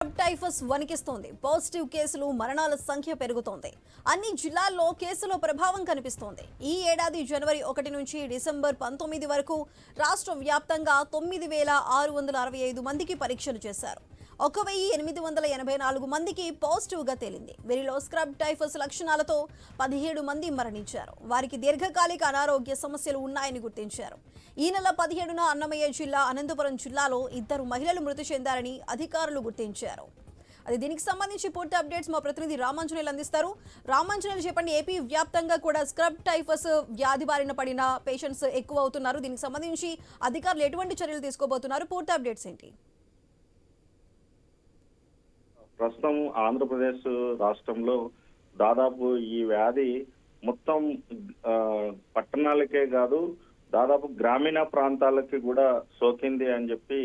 Typhus వణికిస్తోంది. Positive కేసులు, మరణాల సంఖ్య పెరుగుతోంది. అన్ని జిల్లాల్లో కేసుల ప్రభావం కనిపిస్తోంది. ఈ ఏడాది జనవరి 1 నుంచి డిసెంబర్ 19 వరకు రాష్ట్ర వ్యాప్తంగా 9,665 మందికి పరీక్షలు చేశారు. 1,884 మందికి పాజిటివ్గా తేలింది. వీరిలో స్క్రబ్ టైఫస్ లక్షణాలతో 17 మంది మరణించారు. వారికి దీర్ఘకాలిక అనారోగ్య సమస్యలు ఉన్నాయని గుర్తించారు. ఈ నెల 17న అన్నమయ్య జిల్లా, అనంతపురం జిల్లాలో 2 మహిళలు మృతి చెందారని అధికారులు గుర్తించారు. దీనికి సంబంధించి పూర్తి అప్డేట్స్ మా ప్రతినిధి రామాంజనేయులు అందిస్తారు. రామాంజనేయులు, చెప్పండి, ఏపీ వ్యాప్తంగా కూడా స్క్రబ్ టైఫస్ వ్యాధి బారిన పడిన పేషెంట్స్ ఎక్కువ అవుతున్నారు. దీనికి సంబంధించి అధికారులు ఎటువంటి చర్యలు తీసుకోబోతున్నారు? పూర్తి అప్డేట్స్ ఏంటి? ప్రస్తుతం ఆంధ్రప్రదేశ్ రాష్ట్రంలో దాదాపు ఈ వ్యాధి మొత్తం పట్టణాలకే కాదు, దాదాపు గ్రామీణ ప్రాంతాలకి కూడా సోకింది అని చెప్పి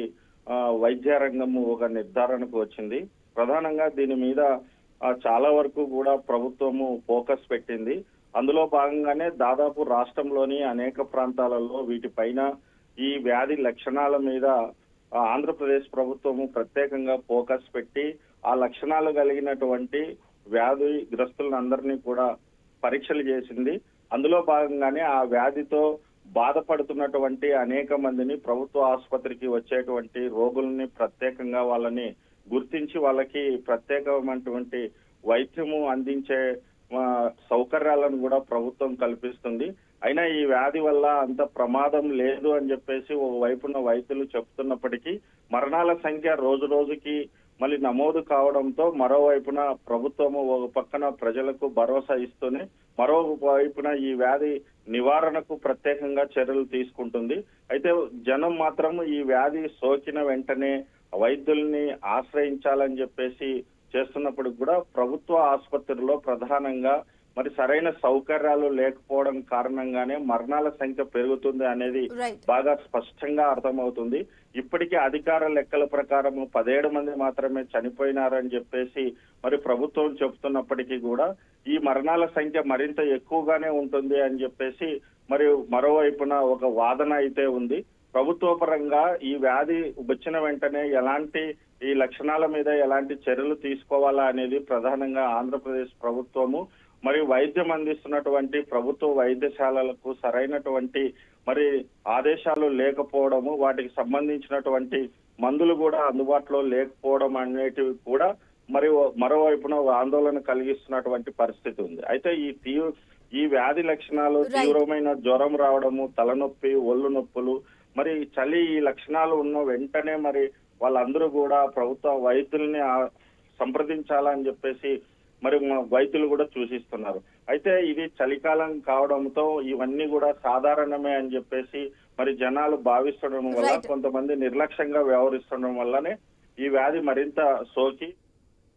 వైద్య రంగము ఒక నిర్ధారణకు వచ్చింది. ప్రధానంగా దీని మీద చాలా వరకు కూడా ప్రభుత్వము ఫోకస్ పెట్టింది. అందులో భాగంగానే దాదాపు రాష్ట్రంలోని అనేక ప్రాంతాలలో వీటిపైన ఈ వ్యాధి లక్షణాల మీద ఆంధ్రప్రదేశ్ ప్రభుత్వము ప్రత్యేకంగా ఫోకస్ పెట్టి ఆ లక్షణాలు కలిగినటువంటి వ్యాధిగ్రస్తులందరినీ కూడా పరీక్షలు చేసింది. అందులో భాగంగానే ఆ వ్యాధితో బాధపడుతున్నటువంటి అనేక మందిని ప్రభుత్వ ఆసుపత్రికి వచ్చేటువంటి రోగుల్ని ప్రత్యేకంగా వాళ్ళని గుర్తించి వాళ్ళకి ప్రత్యేకమైనటువంటి వైద్యము అందించే సౌకర్యాలను కూడా ప్రభుత్వం కల్పిస్తుంది. అయినా ఈ వ్యాధి వల్ల అంత ప్రమాదం లేదు అని చెప్పేసి ఒకవైపున వైద్యులు చెప్తున్నప్పటికీ మరణాల సంఖ్య రోజు రోజుకి మళ్ళీ నమోదు కావడంతో మరోవైపున ప్రభుత్వము ఒక పక్కన ప్రజలకు భరోసా ఇస్తూనే మరోవైపున ఈ వ్యాధి నివారణకు ప్రత్యేకంగా చర్యలు తీసుకుంటుంది. అయితే జనం మాత్రం ఈ వ్యాధి సోకిన వెంటనే వైద్యుల్ని ఆశ్రయించాలని చెప్పేసి చేస్తున్నప్పుడు కూడా ప్రభుత్వ ఆసుపత్రిలో ప్రధానంగా మరి సరైన సౌకర్యాలు లేకపోవడం కారణంగానే మరణాల సంఖ్య పెరుగుతుంది అనేది బాగా స్పష్టంగా అర్థమవుతుంది. ఇప్పటికీ అధికార లెక్కల ప్రకారం 17 మంది మాత్రమే చనిపోయినారని చెప్పేసి మరి ప్రభుత్వం చెబుతున్నప్పటికీ కూడా ఈ మరణాల సంఖ్య మరింత ఎక్కువగానే ఉంటుంది అని చెప్పేసి మరి మరోవైపున ఒక వాదన అయితే ఉంది. ప్రభుత్వ పరంగా ఈ వ్యాధి వచ్చిన వెంటనే ఎలాంటి ఈ లక్షణాల మీద ఎలాంటి చర్యలు తీసుకోవాలా అనేది ప్రధానంగా ఆంధ్రప్రదేశ్ ప్రభుత్వము మరియు వైద్యం అందిస్తున్నటువంటి ప్రభుత్వ వైద్యశాలలకు సరైనటువంటి మరి ఆదేశాలు లేకపోవడము, వాటికి సంబంధించినటువంటి మందులు కూడా అందుబాటులో లేకపోవడం అనేటివి కూడా మరి మరోవైపున ఆందోళన కలిగిస్తున్నటువంటి పరిస్థితి ఉంది. అయితే ఈ వ్యాధి లక్షణాలు తీవ్రమైన జ్వరం రావడము, తలనొప్పి, ఒళ్ళు నొప్పులు, మరి చలి, ఈ లక్షణాలు ఉన్న వెంటనే మరి వాళ్ళందరూ కూడా ప్రభుత్వ వైద్యుల్ని సంప్రదించాలని చెప్పేసి మరి వైద్యులు కూడా సూచిస్తున్నారు. అయితే ఇది చలికాలం కావడంతో ఇవన్నీ కూడా సాధారణమే అని చెప్పేసి మరి జనాలు భావిస్తుండడం వల్ల, కొంతమంది నిర్లక్ష్యంగా వ్యవహరిస్తుండడం వల్లనే ఈ వ్యాధి మరింత సోకి